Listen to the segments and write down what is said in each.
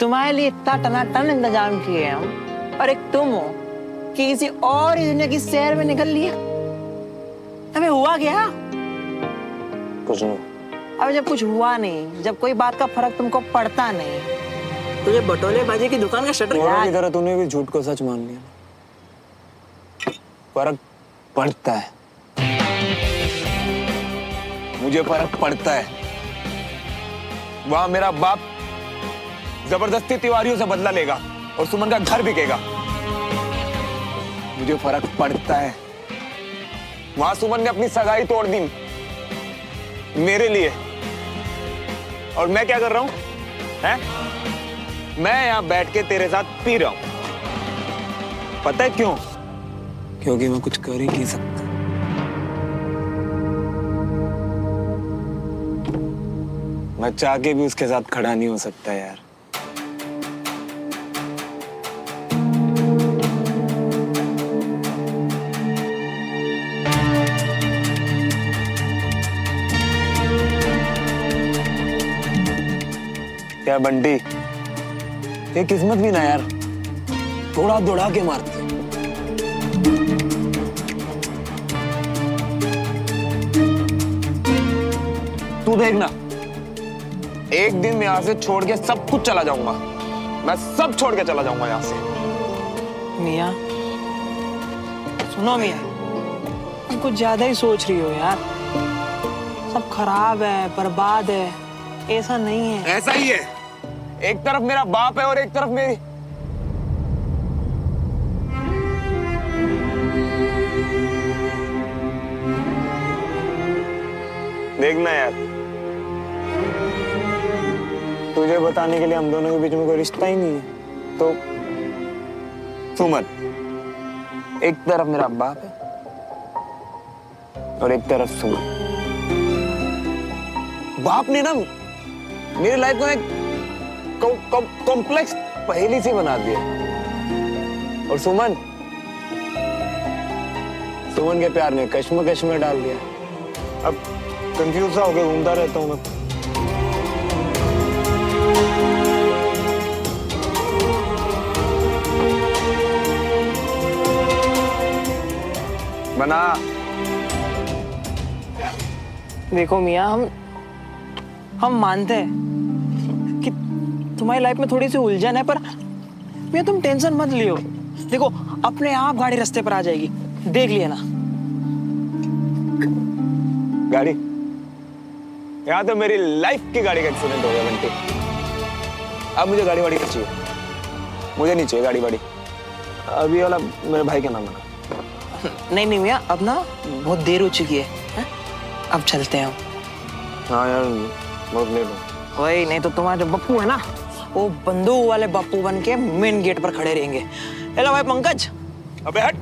तुम्हारे लिए इतना टनाटन इंतजाम किए हम, और एक तुम हो कि किसी और ही दुनिया की सैर में निकल लिया। अबे हुआ क्या? कुछ नहीं। अब जब कुछ हुआ नहीं, जब कोई बात का फर्क तुमको पड़ता नहीं, तुझे बटोलेबाजी की दुकान का शटर की तरह तूने भी झूठ को सच मान लिया। फर्क पड़ता है, मुझे फर्क पड़ता है। वहां मेरा बाप जबरदस्ती तिवारियों से बदला लेगा और सुमन का घर बिकेगा। मुझे फर्क पड़ता है। वहां सुमन ने अपनी सगाई तोड़ दी मेरे लिए, और मैं क्या कर रहा हूं? हैं? मैं यहां बैठ के तेरे साथ पी रहा हूं। पता है क्यों? क्योंकि मैं कुछ कर ही नहीं सकता। मैं चाह के भी उसके साथ खड़ा नहीं हो सकता यार। क्या बंटी, ये किस्मत भी ना यार, थोड़ा दौड़ा के मारती। तू देखना, एक दिन मैं यहां से छोड़ के सब कुछ चला जाऊंगा। मैं सब छोड़ के चला जाऊंगा यहां से। मियां, सुनो मियां, तुम कुछ ज्यादा ही सोच रही हो यार। सब खराब है, बर्बाद है, ऐसा नहीं है। ऐसा ही है। एक तरफ मेरा बाप है और एक तरफ मेरी देखना यार, तुझे बताने के लिए हम दोनों के बीच में कोई रिश्ता ही नहीं है। तो सुमन, एक तरफ मेरा बाप है और एक तरफ सुमन। बाप ने ना मेरी लाइफ को एक कॉम्प्लेक्स पहेली सी बना दिया, और सुमन के प्यार ने कश्मकश में डाल दिया। अब कंफ्यूज सा होकर घूमता रहता हूं मैं। बना देखो मियां, हम मानते हैं कि तुम्हारी लाइफ में थोड़ी सी उलझन है, पर मियां तुम टेंशन मत लियो। देखो, अपने आप गाड़ी रास्ते पर आ जाएगी, देख लिया ना। गाड़ी? यहाँ तो मेरी लाइफ की गाड़ी का एक्सीडेंट हो गया बंटी। अब मुझे गाड़ी वाड़ी नहीं चाहिए, मुझे नहीं चाहिए गाड़ी वाड़ी। अभी वाला मेरे भाई का नाम है। नहीं नहीं मियां, अब ना बहुत देर हो चुकी है, अब चलते हैं हम। हाँ यार, बहुत लेट हो। वही, नहीं तो तुम्हारा जो बप्पू है ना, वो बंदूक वाले बप्पू बन के मेन गेट पर खड़े रहेंगे। हेलो भाई पंकज। अबे हट।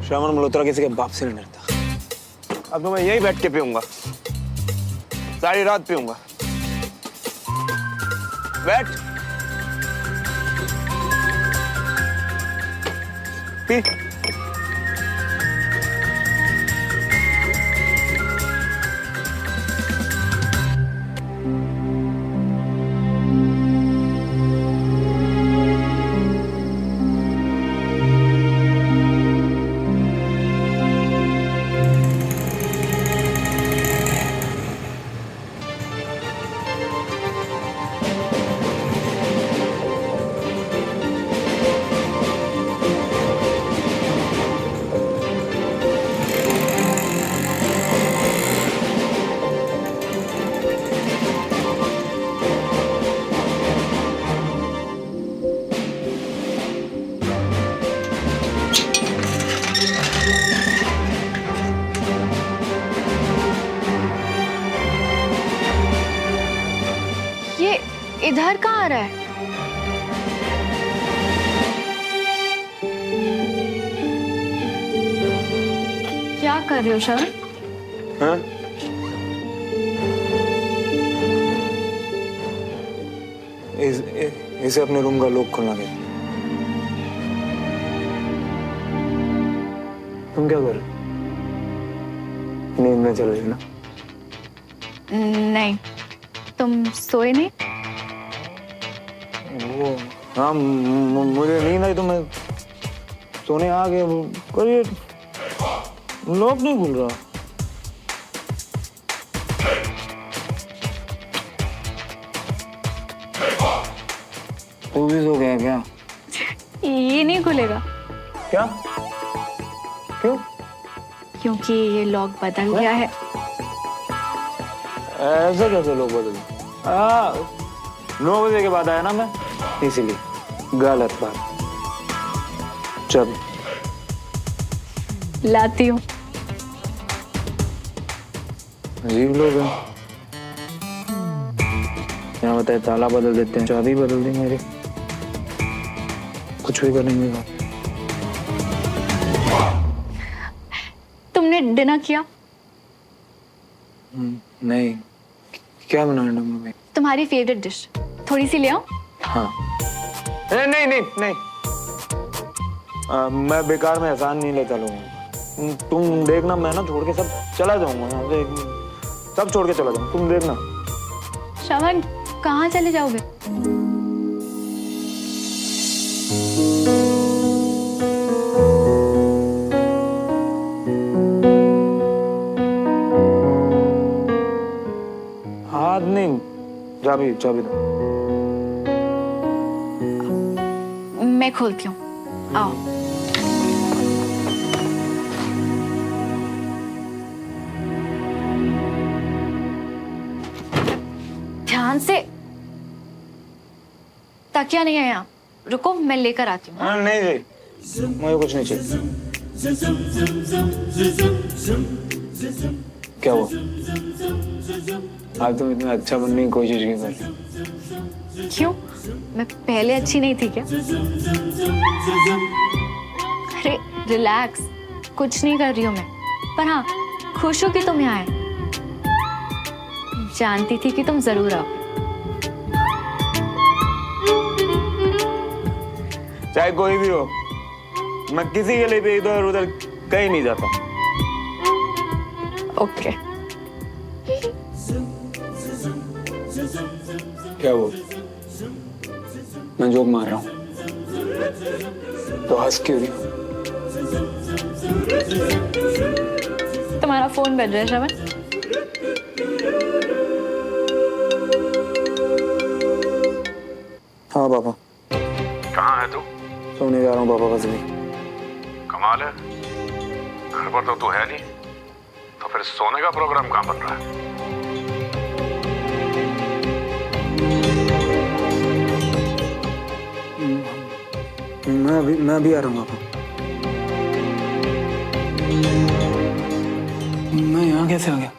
श्रवण मल्होत्रा किसी के बाप से नहीं डरता। अब तो मैं यही बैठ के पीऊंगा, सारी रात पीऊंगा। बैठ पी। इधर कहाँ आ रहा है? क्या कर रहे हो श्रवण? हाँ? इसे अपने रूम का लॉक खोलना है। तुम क्या कर रहे हो? नींद में चल रही हो ना? नहीं, तुम सोए नहीं? हाँ मुझे नींद आई तो मैं सोने आ गया, पर ये लॉक नहीं खुल रहा। तू भी सो गया क्या? ये नहीं खुलेगा क्या? क्यों? क्योंकि ये लॉक बदल गया है। ऐसे कैसे लोग बदले? 9 बजे के बाद आया ना मैं, इसीलिए। गलत बात। चल लाती हूँ। अजीब लोग हैं। यहाँ बताए ताला बदल देते हैं, चाबी बदल देंगे मेरी, कुछ भी करेंगे। तुमने डिनर किया? नहीं। क्या बनाया मम्मी? तुम्हारी फेवरेट डिश थोड़ी सी ले आओ। हाँ। नहीं नहीं नहीं नहीं, मैं बेकार में एहसान नहीं लेता लोगों का। तुम देखना, मैं ना छोड़ के सब चला जाऊंगा यहाँ से, सब छोड़ के चला जाऊंगा, तुम देखना। श्रवण, कहाँ चले जाओगे? हाथ नहीं, चाबी चाबी दो। मैं खोलती हूँ, आओ। ध्यान से। तकिया नहीं है यहाँ, रुको मैं लेकर आती हूँ। हाँ नहीं जी, मुझे कुछ नहीं चाहिए। क्या हुआ? आज तुम इतना अच्छा बनने की कोशिश की कर। क्यों? मैं पहले अच्छी नहीं थी क्या? अरे रिलैक्स, कुछ नहीं कर रही हूँ मैं। पर हाँ, खुश हो कि तुम यहाँ आए। जानती थी कि तुम जरूर आओगे। चाहे कोई भी हो, मैं किसी के लिए भी इधर उधर कहीं नहीं जाता। ओके। क्या वो? मैं जोक मार रहा हूँ तो हंस क्यों रही हो? तुम्हारा फोन बज रहा है श्रवण। हाँ पापा। कहाँ है तू? सोने जा रहा हूँ पापा, बस भी। कमाल है, घर पर तो तू है नहीं, तो फिर सोने का प्रोग्राम कहाँ बन रहा है? मैं भी आ रहा हूँ पापा। मैं यहाँ कैसे आ गया?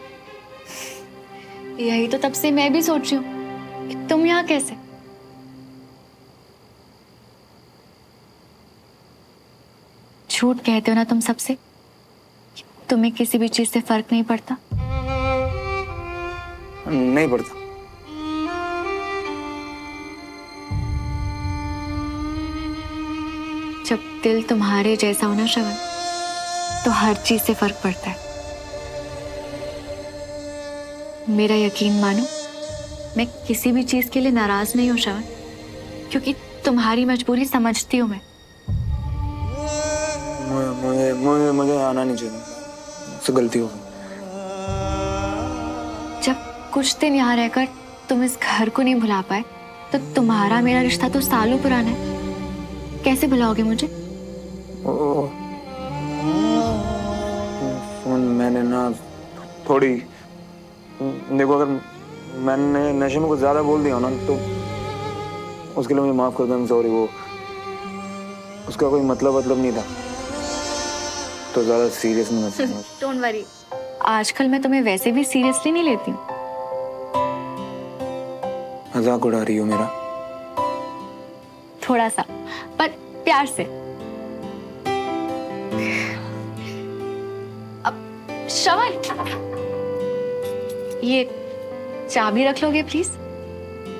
यही तो तब से मैं भी सोच रही हूँ कि तुम यहाँ कैसे। झूठ कहते हो ना तुम सबसे कि तुम्हें किसी भी चीज से फर्क नहीं पड़ता। नहीं पड़ता। जब दिल तुम्हारे जैसा हो ना श्रवण, तो हर चीज से फर्क पड़ता है। मेरा यकीन मानो, मैं किसी भी चीज के लिए नाराज नहीं हूँ श्रवण, क्योंकि तुम्हारी मजबूरी समझती हूँ मैं। मुझे आना नहीं चाहिए, मुझसे गलती हो गई। जब कुछ दिन यहाँ रहकर तुम इस घर को नहीं भुला पाए, तो तुम्हारा मेरा रिश्ता तो सालों पुराना है। कैसे भुलाओगे मुझे? मैंने ना थोड़ी, देखो अगर मैंने नशे में कुछ ज्यादा बोल दिया ना तो उसके लिए मुझे माफ कर दो। सॉरी, वो उसका कोई मतलब नहीं था, तो ज्यादा सीरियस नहीं मत। डोंट वरी, आजकल मैं तुम्हें वैसे भी सीरियसली नहीं लेती हूँ। मजाक उड़ा रही हो मेरा? थोड़ा सा, पर प्यार से। अब श्रवण, ये चाबी रख लोगे प्लीज?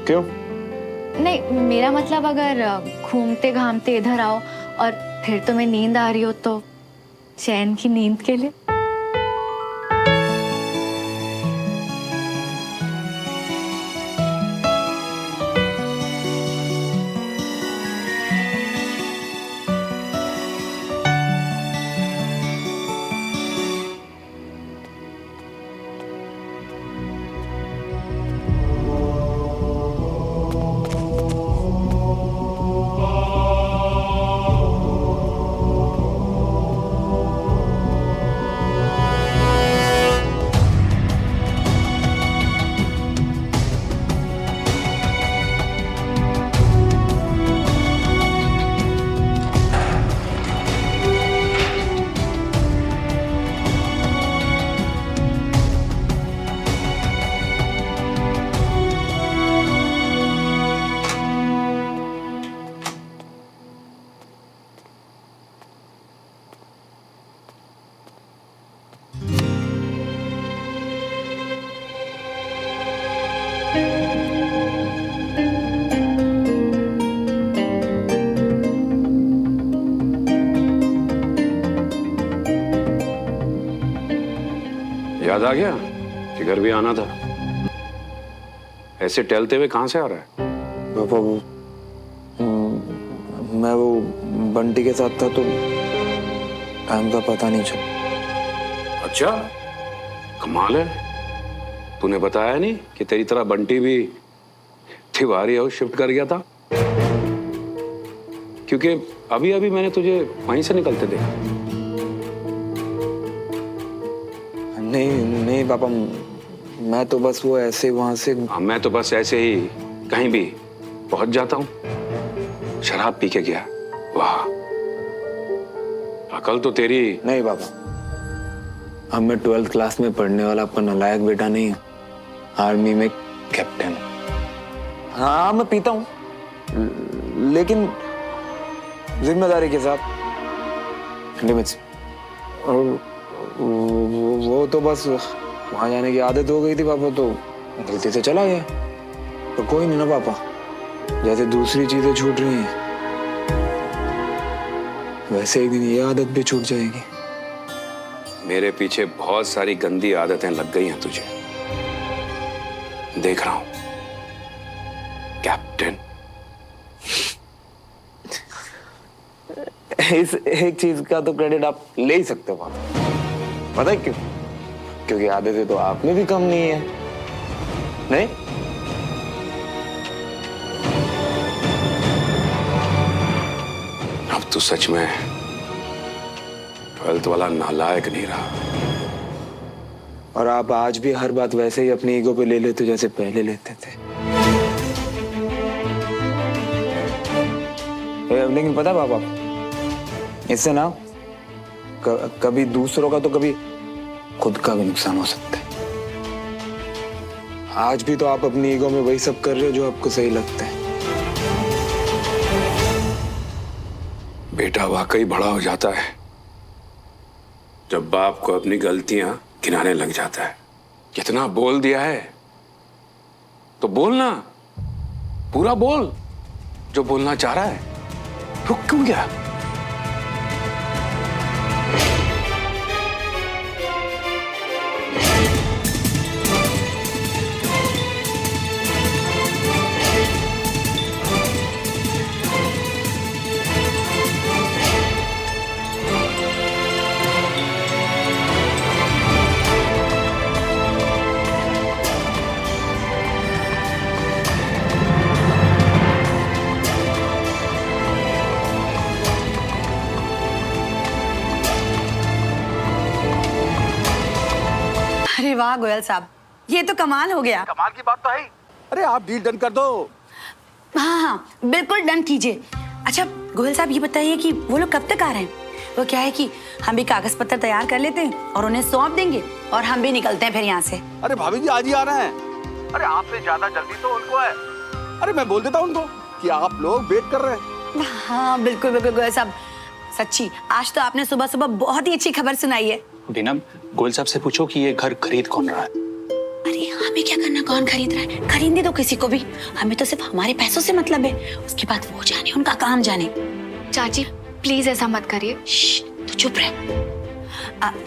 क्यों? नहीं, मेरा मतलब अगर घूमते घामते इधर आओ और फिर तुम्हें नींद आ रही हो तो चैन की नींद के लिए। याद आ गया कि घर भी आना था। ऐसे टहलते हुए कहां से आ रहा है? पापा वो मैं वो बंटी के साथ था तो टाइम का पता नहीं चला। अच्छा, कमाल है। तूने बताया नहीं कि तेरी तरह बंटी भी तिवारी हाउस शिफ्ट कर गया था? क्योंकि अभी अभी मैंने तुझे वहीं से निकलते देखा। नहीं नहीं पापा, मैं तो बस वो ऐसे वहां से। मैं तो बस ऐसे ही कहीं भी पहुंच जाता हूं। शराब पी के गया। वाह, अकल तो तेरी। नहीं पापा, अब मैं 12th क्लास में पढ़ने वाला आपका नालायक बेटा नहीं हूँ, आर्मी में कैप्टन। हाँ मैं पीता हूँ, लेकिन जिम्मेदारी के साथ, लिमिट्स। और वो तो बस वहां जाने की आदत हो गई थी पापा, तो गलती से चला गया। तो कोई नहीं ना पापा, जैसे दूसरी चीजें छूट रही हैं वैसे एक दिन ये आदत भी छूट जाएगी। मेरे पीछे बहुत सारी गंदी आदतें लग गई हैं तुझे, देख रहा हूं। कैप्टन, इस एक चीज का तो क्रेडिट आप ले ही सकते हो पापा। पता है क्यों? क्योंकि आदतें तो आप में भी कम नहीं है। नहीं? अब तो सच में 12th वाला नालायक नहीं रहा। और आप आज भी हर बात वैसे ही अपनी ईगो पे ले लेते हो जैसे पहले लेते थे। लेकिन पता पापा, इससे ना कभी दूसरों का तो कभी खुद का भी नुकसान हो सकता है। आज भी तो आप अपनी ईगो में वही सब कर रहे हो जो आपको सही लगता है। बेटा वाकई बड़ा हो जाता है जब बाप को अपनी गलतियां गिनाने लग जाता है। कितना बोल दिया है तो बोलना, पूरा बोल जो बोलना चाह रहा है। रुक क्यों गया? अरे वाह गोयल साहब, ये तो कमाल हो गया। कमाल की बात तो है ही। अरे आप डील डन कर दो। हाँ हाँ बिल्कुल डन कीजिए। अच्छा गोयल साहब ये बताइए कि वो लोग कब तक आ रहे हैं? वो क्या है कि हम भी कागज पत्र तैयार कर लेते हैं और उन्हें सौंप देंगे और हम भी निकलते हैं फिर यहाँ से। अरे भाभी जी आज ही आ रहे हैं। अरे आपसे ज्यादा जल्दी तो उनको है। अरे मैं बोल देता हूँ उनको कि आप लोग वेट कर रहे हैं। हाँ बिल्कुल बिल्कुल गोयल साहब, सच्ची आज तो आपने सुबह सुबह बहुत ही अच्छी खबर सुनाई है। बीनम, गोयल साहब से पूछो कि ये घर खरीद कौन रहा है। अरे हमें क्या करना कौन खरीद रहा है, खरीदने दो किसी को भी, हमें तो सिर्फ हमारे पैसों से मतलब है। उसके बाद वो जाने, उनका काम जाने। चाची प्लीज ऐसा मत करिए। तू चुप रह।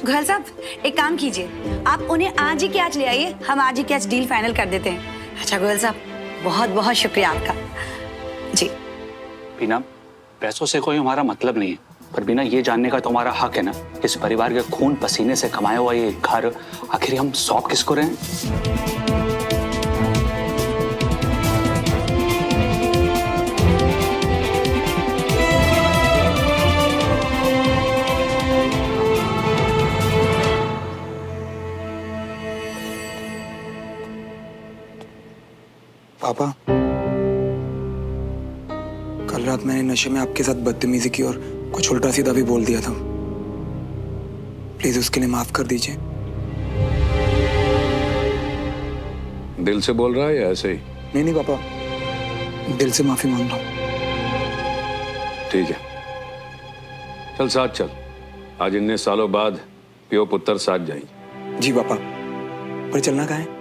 गोयल साहब एक काम कीजिए, आप उन्हें आज ही के आज ले आइए, हम आज ही के आज डील फाइनल कर देते हैं। अच्छा गोयल साहब बहुत बहुत शुक्रिया आपका जी। बीनम, पैसों से कोई हमारा मतलब नहीं है, पर बिना ये जानने का तुम्हारा हक है ना, इस परिवार के खून पसीने से कमाया हुआ ये घर आखिर हम सौंप किसको रहे हैं? पापा, कल रात मैंने नशे में आपके साथ बदतमीजी की और कुछ उल्टा सीधा भी बोल दिया था। प्लीज उसके लिए माफ कर दीजिए। दिल से बोल रहा है या ऐसे ही? नहीं नहीं पापा, दिल से माफी मांग रहा हूँ। ठीक है, चल साथ चल। आज इतने सालों बाद पियो पुत्र साथ जाएंगे। जी पापा, पर चलना कहाँ है?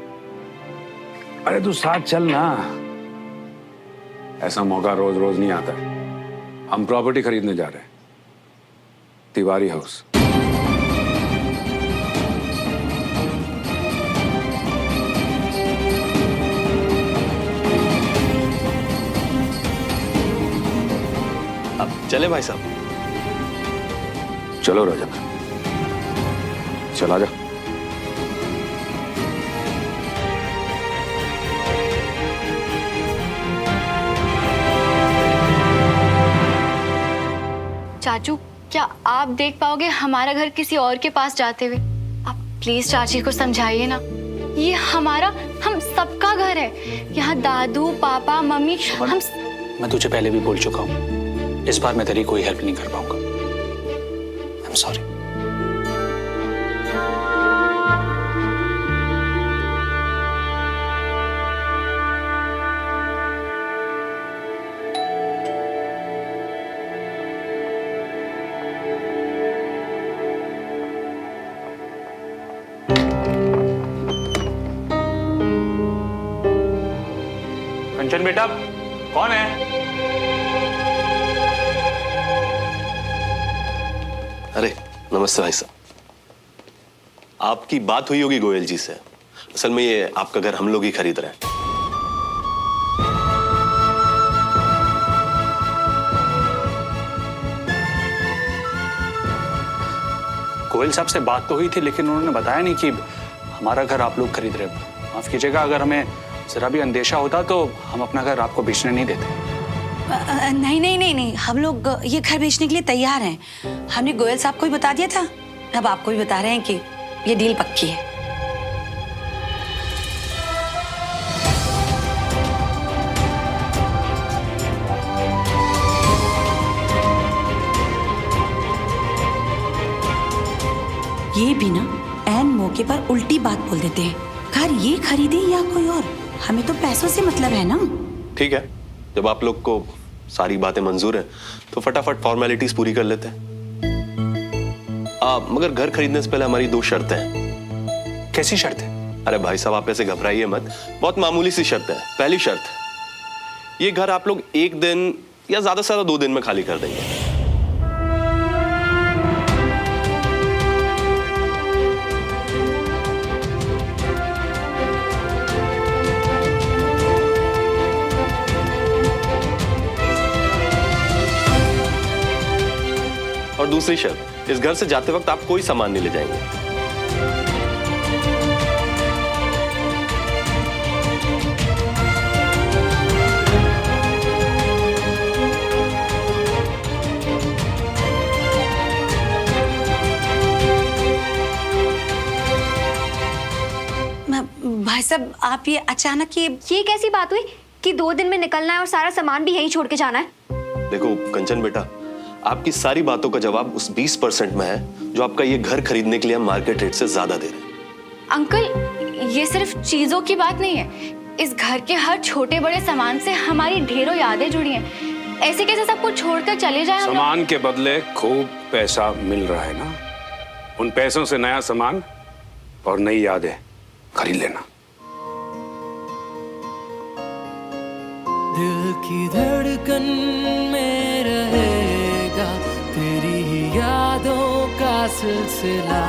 अरे तू साथ चल ना, ऐसा मौका रोज रोज नहीं आता। हम प्रॉपर्टी खरीदने जा रहे हैं, तिवारी हाउस। चले भाई साहब। चलो रजत, चला जा। चाचू, क्या आप देख पाओगे हमारा घर किसी और के पास जाते हुए? आप प्लीज चाची को समझाइए ना। ये हमारा, हम सबका घर है। यहाँ दादू, पापा, मम्मी, हम। मैं तुझे पहले भी बोल चुका हूँ, इस बार मैं तेरी कोई हेल्प नहीं कर पाऊंगा। I am sorry. कंचन बेटा, कौन है? अरे नमस्ते भाई साहब। आपकी बात हुई होगी गोयल जी से। असल में ये आपका घर हम लोग ही खरीद रहे हैं। गोयल साहब से बात तो हुई थी, लेकिन उन्होंने बताया नहीं कि हमारा घर आप लोग खरीद रहे हैं। माफ कीजिएगा, अगर हमें जरा भी अंदेशा होता तो हम अपना घर आपको बेचने नहीं देते। नहीं नहीं नहीं नहीं, हम लोग ये घर बेचने के लिए तैयार हैं। हमने गोयल साहब को भी बता दिया था, अब आपको भी बता रहे हैं कि ये डील पक्की है। ये भी ना ऐन मौके पर उल्टी बात बोल देते हैं। घर ये खरीदे या कोई और, हमें तो पैसों से मतलब है ना। ठीक है, जब आप लोग को सारी बातें मंजूर हैं तो फटाफट फॉर्मेलिटीज पूरी कर लेते हैं। मगर घर खरीदने से पहले हमारी 2 शर्तें हैं। कैसी शर्त है? अरे भाई साहब, आप ऐसे घबराइए मत, बहुत मामूली सी शर्त है। पहली शर्त, ये घर आप लोग 1 दिन या ज्यादा से ज्यादा 2 दिन में खाली कर देंगे। और दूसरी शर्त, इस घर से जाते वक्त आप कोई सामान नहीं ले जाएंगे। भाई साहब, आप ये अचानक ये कैसी बात हुई कि 2 दिन में निकलना है और सारा सामान भी यहीं छोड़ के जाना है? देखो कंचन बेटा, आपकी सारी बातों का जवाब उस 20% में है जो आपका ये घर खरीदने के लिए हम मार्केट रेट से ज्यादा दे रहे हैं। अंकल, ये सिर्फ चीजों की बात नहीं है। इस घर के हर छोटे बड़े सामान से हमारी ढेरों यादें जुड़ी हैं। ऐसे कैसे सब कुछ छोड़कर चले जाए हम लोग? सामान के बदले खूब पैसा मिल रहा है ना, उन पैसों से नया सामान और नई यादें खरीद लेना। दिल की धड़कन में रहेगा तेरी ही यादों का सिलसिला।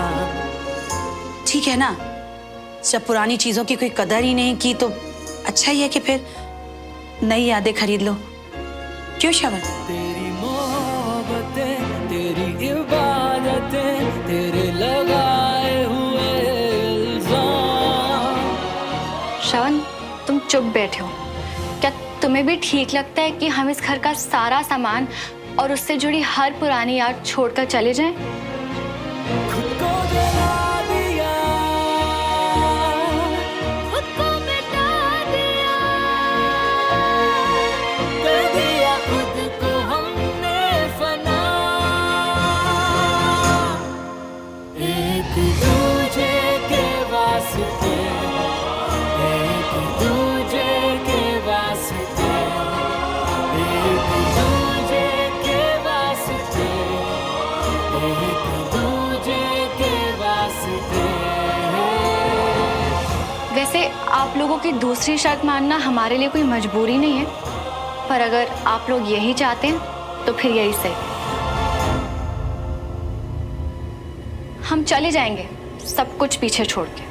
ठीक है ना, जब पुरानी चीजों की कोई कदर ही नहीं की तो अच्छा ही है कि फिर नई यादें खरीद लो। क्यों श्रवण? तेरी मोहब्बतें, तेरी इबादतें, तेरे लगाए हुए इल्जाम। श्रवण, तुम चुप बैठे हो। क्या तुम्हें भी ठीक लगता है कि हम इस घर का सारा सामान और उससे जुड़ी हर पुरानी याद छोड़कर चले जाएं? खुद को जला दिया, खुद को मिटा दिया, कर दिया खुद को हमने फना। एक दूजे के वास्ते, एक दूजे के वास्ते, एक दूजे के वास्ते, एक दूजे के वास्ते। वैसे आप लोगों की दूसरी शर्त मानना हमारे लिए कोई मजबूरी नहीं है, पर अगर आप लोग यही चाहते हैं तो फिर यही सही। हम चले जाएंगे सब कुछ पीछे छोड़ के।